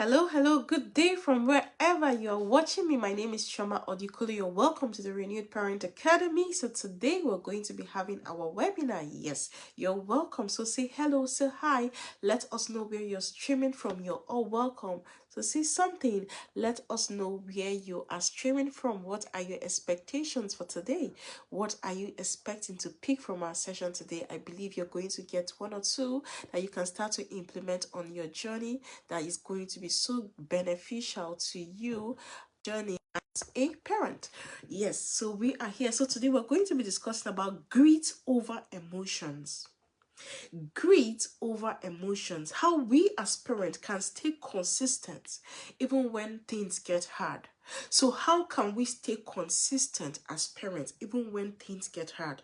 Hello, good day from wherever you're watching me. My name is Shoma Odikulu. You're welcome to the Renewed Parent Academy. So today we're going to be having our webinar. Yes, you're welcome. So say hello, say hi. Let us know where you're streaming from. You're all welcome. So say something. Let us know where you are streaming from. What are your expectations for today? What are you expecting to pick from our session today? I believe you're going to get one or two that you can start to implement on your journey that is going to be so beneficial to you journey as a parent. Yes, so we are here. So today we're going to be discussing about greed over emotions. Greed over emotions. How we as parents can stay consistent even when things get hard. So how can we stay consistent as parents even when things get hard?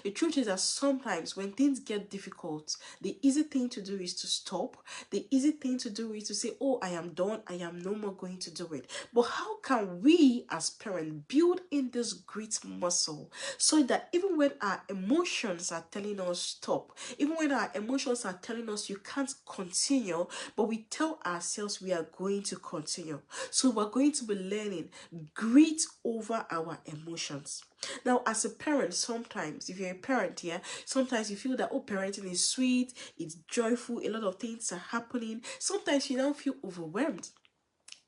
The truth is that sometimes when things get difficult, the easy thing to do is to stop. The easy thing to do is to say, oh, I am done. I am no more going to do it. But how can we as parents build in this grit muscle so that even when our emotions are telling us stop, even when our emotions are telling us you can't continue, but we tell ourselves we are going to continue. So we're going to be learning grit over our emotions. Now, as a parent, sometimes, if you're a parent here, sometimes you feel that, oh, parenting is sweet, it's joyful, a lot of things are happening. Sometimes you don't feel overwhelmed.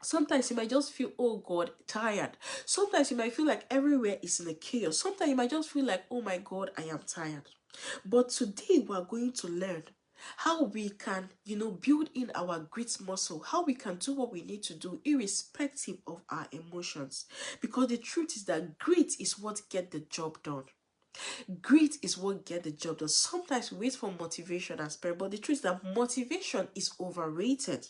Sometimes you might just feel, oh God, tired. Sometimes you might feel like everywhere is in a chaos. Sometimes you might just feel like, oh my God, I am tired. But today we are going to learn how we can, build in our grit muscle, how we can do what we need to do irrespective of our emotions. Because the truth is that grit is what gets the job done. Grit is what gets the job done. Sometimes we wait for motivation as parents, but the truth is that motivation is overrated.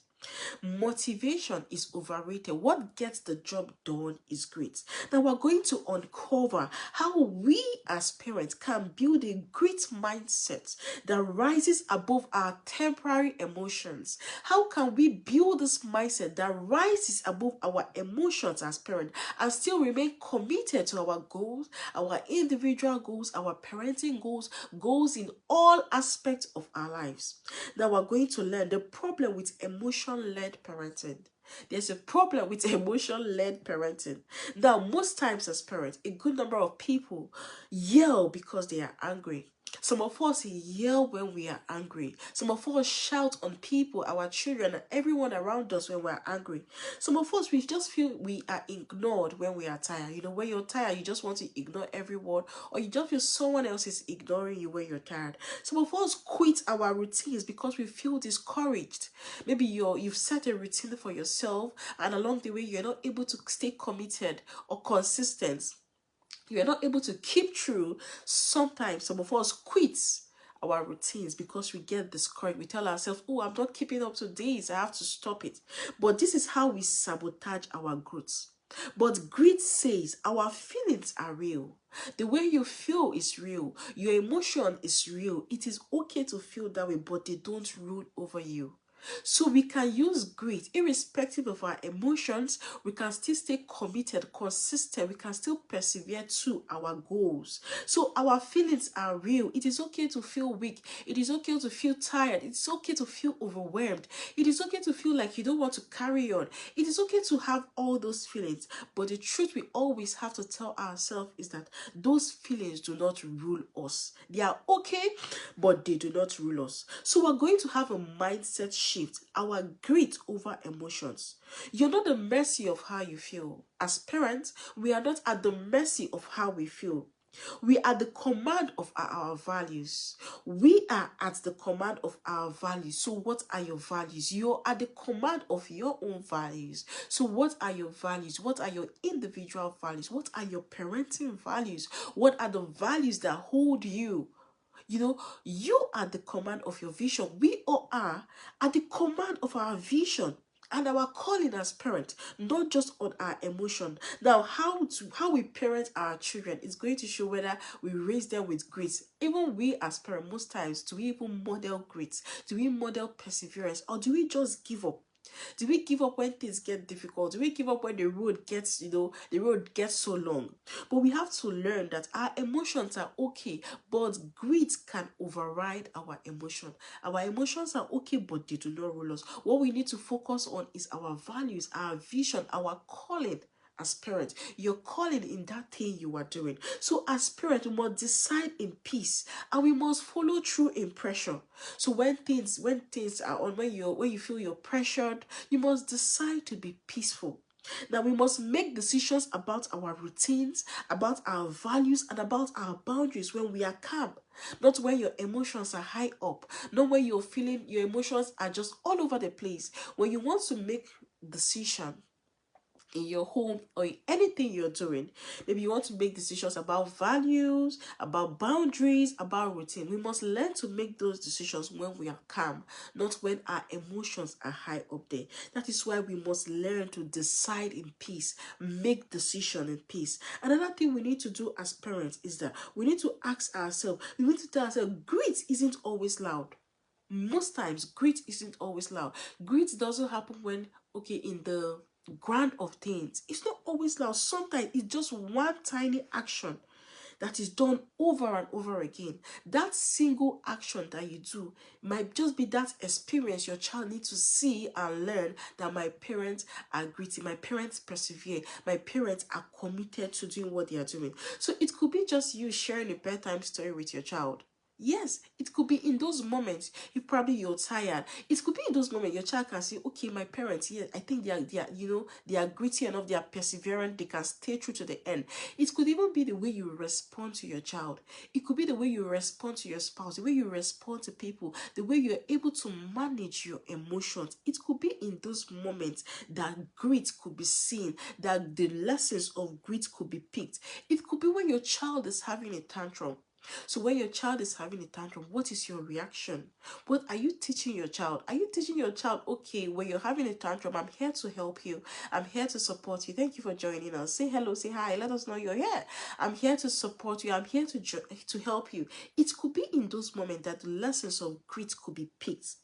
Motivation is overrated. What gets the job done is great. Now we're going to uncover how we as parents can build a great mindset that rises above our temporary emotions. How can we build this mindset that rises above our emotions as parents and still remain committed to our goals, our individual goals, our parenting goals, goals in all aspects of our lives? Now we're going to learn the problem with emotion-led parenting. There's a problem with emotion-led parenting. Now, most times as parents, a good number of people yell because they are angry. Some of us yell when we are angry. Some of us shout on people, our children, and everyone around us when we're angry. Some of us, we just feel we are ignored when we are tired. When you're tired, you just want to ignore everyone, or you just feel someone else is ignoring you when you're tired. Some of us quit our routines because we feel discouraged. Maybe you've set a routine for yourself, and along the way, you're not able to stay committed or consistent. You're not able to keep true. Sometimes some of us quit our routines because we get discouraged. We tell ourselves, oh, I'm not keeping up to this, I have to stop it. But this is how we sabotage our growth. But grit says our feelings are real. The way you feel is real. Your emotion is real. It is okay to feel that way, but they don't rule over you. So we can use grit irrespective of our emotions. We can still stay committed, consistent. We can still persevere to our goals. So our feelings are real. It is okay to feel weak. It is okay to feel tired. It's okay to feel overwhelmed. It is okay to feel like you don't want to carry on. It is okay to have all those feelings. But the truth we always have to tell ourselves is that those feelings do not rule us. They are okay, but they do not rule us. So we're going to have a mindset shift, our grit over emotions. You're not the mercy of how you feel. As parents, we are not at the mercy of how we feel. We are the command of our values. We are at the command of our values. So what are your values? You are at the command of your own values. So what are your values? What are your individual values? What are your parenting values? What are the values that hold you? You are the command of your vision. We all are at the command of our vision and our calling as parents, not just on our emotion. Now, how we parent our children is going to show whether we raise them with grace. Even we as parents, most times, do we even model grace? Do we model perseverance, or do we just give up? Do we give up when things get difficult? Do we give up when the road gets, the road gets so long? But we have to learn that our emotions are okay, but greed can override our emotion. Our emotions are okay, but they do not rule us. What we need to focus on is our values, our vision, our calling as parents. Your calling in that thing you are doing. So as parents, we must decide in peace and we must follow through in pressure. So when things are on, when you feel you're pressured, you must decide to be peaceful. Now we must make decisions about our routines, about our values, and about our boundaries when we are calm. Not when your emotions are high up, not when you're feeling your emotions are just all over the place. When you want to make decision in your home or in anything you're doing, maybe you want to make decisions about values, about boundaries, about routine, we must learn to make those decisions when we are calm, not when our emotions are high up there. That is why we must learn to decide in peace, make decision in peace. Another thing we need to do as parents is that we need to ask ourselves, we need to tell ourselves, greed isn't always loud. Most times greed isn't always loud. Greed doesn't happen when, okay, in the grand of things, it's not always loud. Sometimes it's just one tiny action that is done over and over again. That single action that you do might just be that experience your child needs to see and learn that my parents are gritty, my parents persevere, my parents are committed to doing what they are doing. So it could be just you sharing a bedtime story with your child. Yes, it could be in those moments. You're tired. It could be in those moments your child can say, "Okay, my parents, yeah, I think they are gritty enough. They are perseverant. They can stay true to the end." It could even be the way you respond to your child. It could be the way you respond to your spouse, the way you respond to people, the way you're able to manage your emotions. It could be in those moments that grit could be seen, that the lessons of grit could be picked. It could be when your child is having a tantrum. So when your child is having a tantrum, what is your reaction? What are you teaching your child? Are you teaching your child, okay, when you're having a tantrum, I'm here to help you. I'm here to support you. Thank you for joining us. Say hello, say hi, let us know you're here. I'm here to support you. I'm here to help you. It could be in those moments that the lessons of grit could be picked.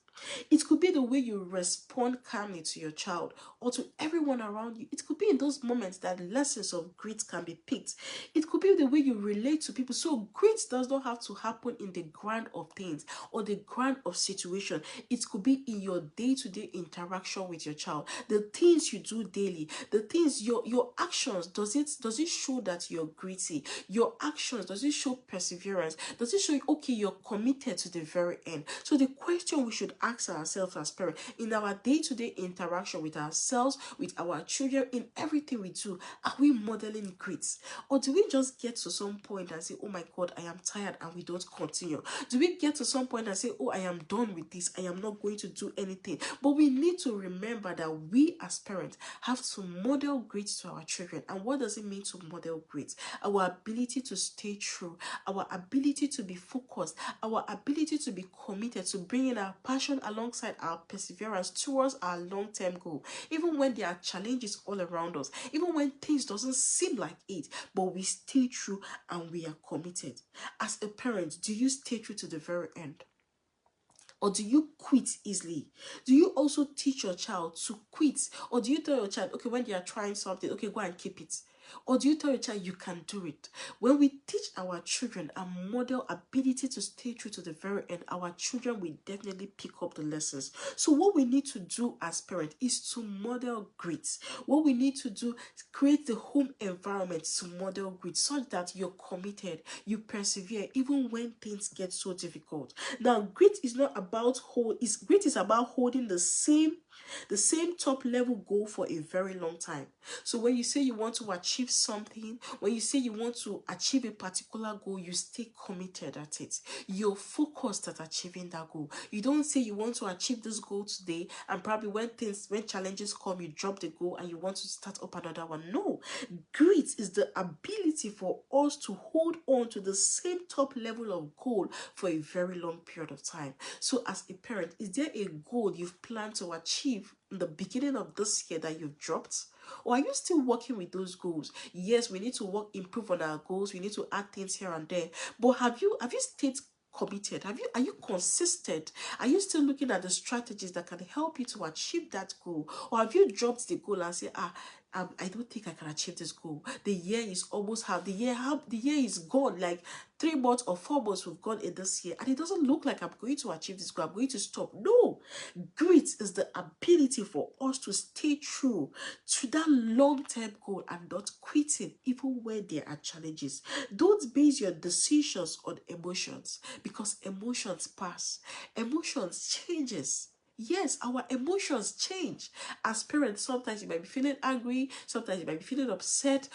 It could be the way you respond calmly to your child or to everyone around you. It could be in those moments that lessons of grit can be picked. It could be the way you relate to people. So grit does not have to happen in the grand of things or the grand of situation. It could be in your day-to-day interaction with your child. The things you do daily, the things your actions, does it show that you're gritty? Your actions, does it show perseverance? Does it show, okay, you're committed to the very end? So the question we should ask ourselves as parents in our day-to-day interaction with ourselves, with our children, in everything we do, are we modeling grit? Or do we just get to some point and say, oh my God, I am tired, and we don't continue? Do we get to some point and say, oh, I am done with this, I am not going to do anything? But we need to remember that we as parents have to model grit to our children. And what does it mean to model grit? Our ability to stay true, our ability to be focused, our ability to be committed to bringing our passion alongside our perseverance towards our long-term goal, even when there are challenges all around us, even when things doesn't seem like it, but we stay true and we are committed. As a parent, do you stay true to the very end? Or do you quit easily? Do you also teach your child to quit? Or do you tell your child, okay, when they are trying something, okay, go and keep it? Or do you tell your child you can do it? When we teach our children a model ability to stay true to the very end, our children will definitely pick up the lessons. So what we need to do as parents is to model grit. What we need to do is create the home environment to model grit such that you're committed, you persevere even when things get so difficult. Now, grit is not about grit is about holding the same top level goal for a very long time. So when you say you want to achieve something, when you say you want to achieve a particular goal, you stay committed at it. You're focused at achieving that goal. You don't say you want to achieve this goal today and probably when challenges come, you drop the goal and you want to start up another one. No, grit is the ability for us to hold on to the same top level of goal for a very long period of time. So as a parent, is there a goal you've planned to achieve in the beginning of this year that you've dropped? Or are you still working with those goals? Yes, we need to improve on our goals. We need to add things here and there. But have you stayed committed? Are you consistent? Are you still looking at the strategies that can help you to achieve that goal? Or have you dropped the goal and say, I don't think I can achieve this goal. The year is almost half. The year is gone. Like 3 months or 4 months we've gone in this year, and it doesn't look like I'm going to achieve this goal. I'm going to stop. No, grit is the ability for us to stay true to that long-term goal and not quitting even when there are challenges. Don't base your decisions on emotions, because emotions pass. Emotions changes. Yes, our emotions change. As parents, sometimes you might be feeling angry, sometimes you might be feeling upset.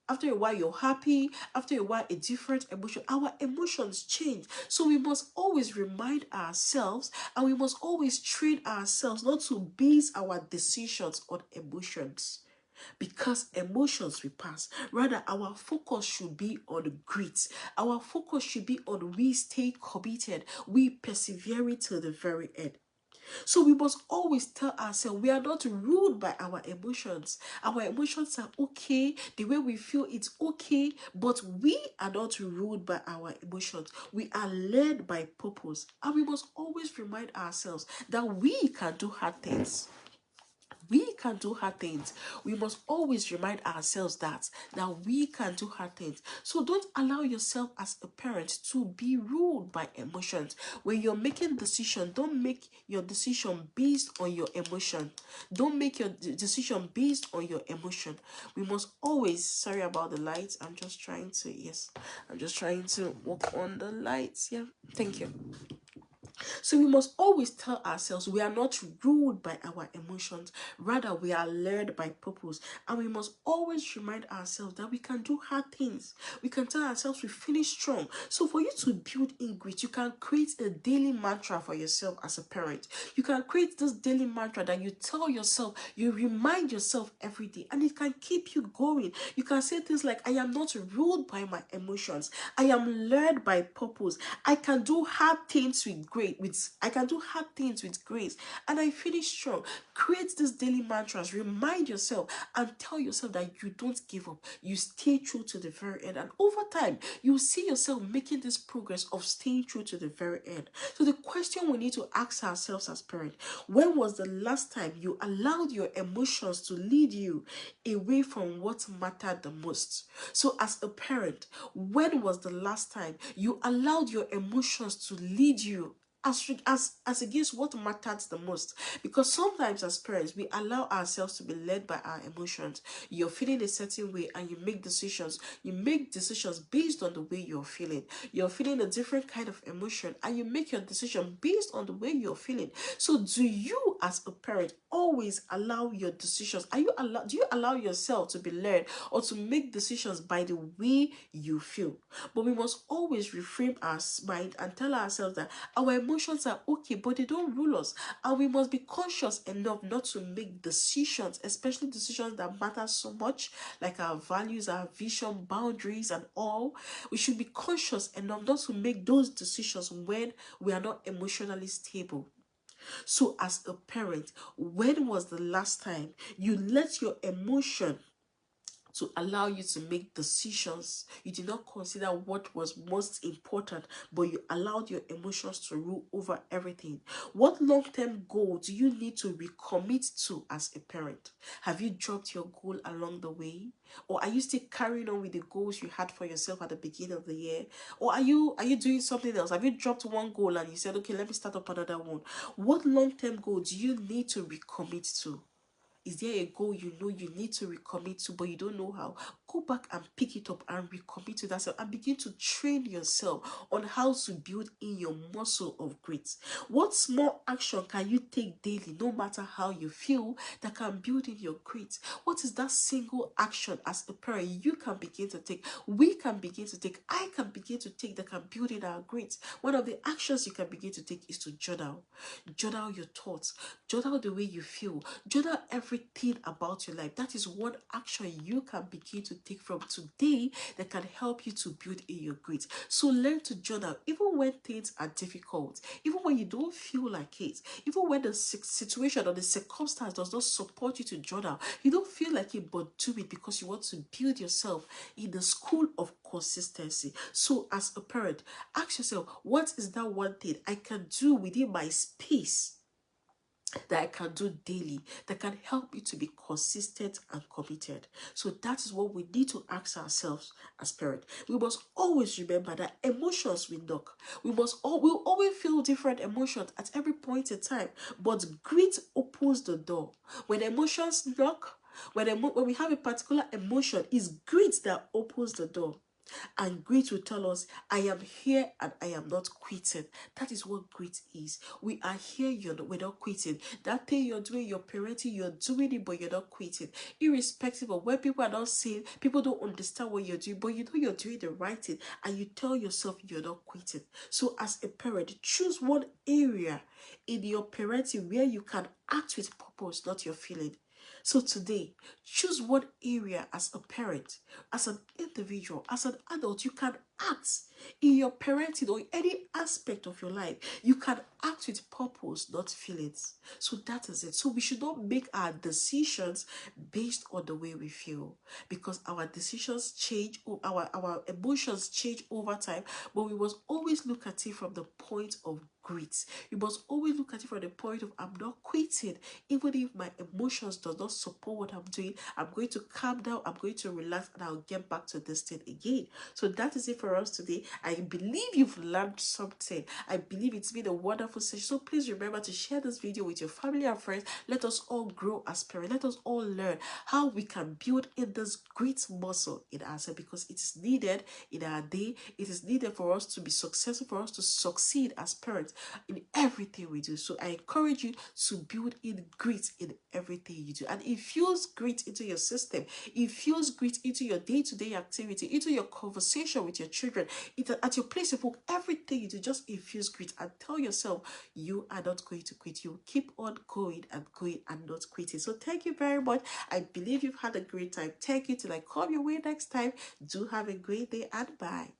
After a while, you're happy. After a while, a different emotion. Our emotions change. So we must always remind ourselves, and we must always train ourselves not to base our decisions on emotions, because emotions will pass. Rather, our focus should be on grit. Our focus should be on we stay committed, we persevere till the very end. So we must always tell ourselves we are not ruled by our emotions. Our emotions are okay, the way we feel it's okay, but we are not ruled by our emotions. We are led by purpose. And we must always remind ourselves that we can do hard things. We can do hard things. We must always remind ourselves that we can do hard things. So don't allow yourself as a parent to be ruled by emotions. When you're making decisions, don't make your decision based on your emotion. Don't make your decision based on your emotion. We must always, sorry about the lights. I'm just trying to work on the lights. Yeah, thank you. So we must always tell ourselves we are not ruled by our emotions, rather we are led by purpose. And we must always remind ourselves that we can do hard things. We can tell ourselves we finish strong. So for you to build in grit, you can create a daily mantra for yourself as a parent. You can create this daily mantra that you tell yourself, you remind yourself every day, and it can keep you going. You can say things like, I am not ruled by my emotions. I am led by purpose. I can do hard things with grace, and I finish strong. Create these daily mantras, remind yourself, and tell yourself that you don't give up. You stay true to the very end, and over time you see yourself making this progress of staying true to the very end. So the question we need to ask ourselves as parents: when was the last time you allowed your emotions to lead you away from what mattered the most? So as a parent, when was the last time you allowed your emotions to lead you as against what matters the most? Because sometimes as parents we allow ourselves to be led by our emotions. You're feeling a certain way and you make decisions based on the way you're feeling a different kind of emotion, and you make your decision based on the way you're feeling. So do you as a parent always allow your decisions, do you allow yourself to be led or to make decisions by the way you feel? But we must always reframe our mind and tell ourselves that our emotions are okay, but they don't rule us. And we must be conscious enough not to make decisions, especially decisions that matter so much, like our values, our vision, boundaries, and all. We should be conscious enough not to make those decisions when we are not emotionally stable. So as a parent, when was the last time you let your emotion to allow you to make decisions? You did not consider what was most important, but you allowed your emotions to rule over everything. What long-term goal do you need to recommit to as a parent? Have you dropped your goal along the way? Or are you still carrying on with the goals you had for yourself at the beginning of the year? Or are you doing something else? Have you dropped one goal and you said, okay, let me start up another one? What long-term goal do you need to recommit to? Is there a goal you know you need to recommit to, but you don't know how? Go back and pick it up and recommit to that self and begin to train yourself on how to build in your muscle of grit. What small action can you take daily, no matter how you feel, that can build in your grit? What is that single action as a parent you can begin to take? We can begin to take. I can begin to take that can build in our grit. One of the actions you can begin to take is to journal. Journal your thoughts. Journal the way you feel. Journal every everything about your life. That is one action you can begin to take from today that can help you to build in your grit. So learn to journal even when things are difficult, even when you don't feel like it, even when the situation or the circumstance does not support you to journal. You don't feel like it, but do it because you want to build yourself in the school of consistency. So as a parent, ask yourself, what is that one thing I can do within my space that I can do daily that can help you to be consistent and committed? So that is what we need to ask ourselves as parents. We must always remember that emotions will knock. We'll always feel different emotions at every point in time, but grit opens the door. When emotions knock, when we have a particular emotion, it's grit that opens the door. And grit will tell us, I am here and I am not quitting. That is what grit is. We are here, we're not quitting. That thing you're doing, you're parenting, you're doing it, but you're not quitting. Irrespective of when people are not saying, people don't understand what you're doing, but you know you're doing the right thing, and you tell yourself you're not quitting. So as a parent, choose one area in your parenting where you can act with purpose, not your feeling. So today, choose one area as a parent, as an individual, as an adult, you can act in your parenting or in any aspect of your life. You can act with purpose, not feelings. So that is it. So we should not make our decisions based on the way we feel, because our decisions change, our emotions change over time, but we must always look at it from the point of grit. You must always look at it from the point of, I'm not quitting. Even if my emotions does not support what I'm doing, I'm going to calm down, I'm going to relax, and I'll get back to this thing again. So that is it for us today. I believe you've learned something. I believe it's been a wonderful session. So please remember to share this video with your family and friends. Let us all grow as parents. Let us all learn how we can build in this great muscle in ourselves, because it is needed in our day. It is needed for us to be successful, for us to succeed as parents in everything we do. So I encourage you to build in grit in everything you do, and infuse grit into your system, infuse grit into your day-to-day activity, into your conversation with your children, at your place of work. Everything you do, just infuse grit and tell yourself you are not going to quit. You keep on going and not quitting. So thank you very much. I believe you've had a great time. Thank you. Till I come your way next time, do have a great day, and bye.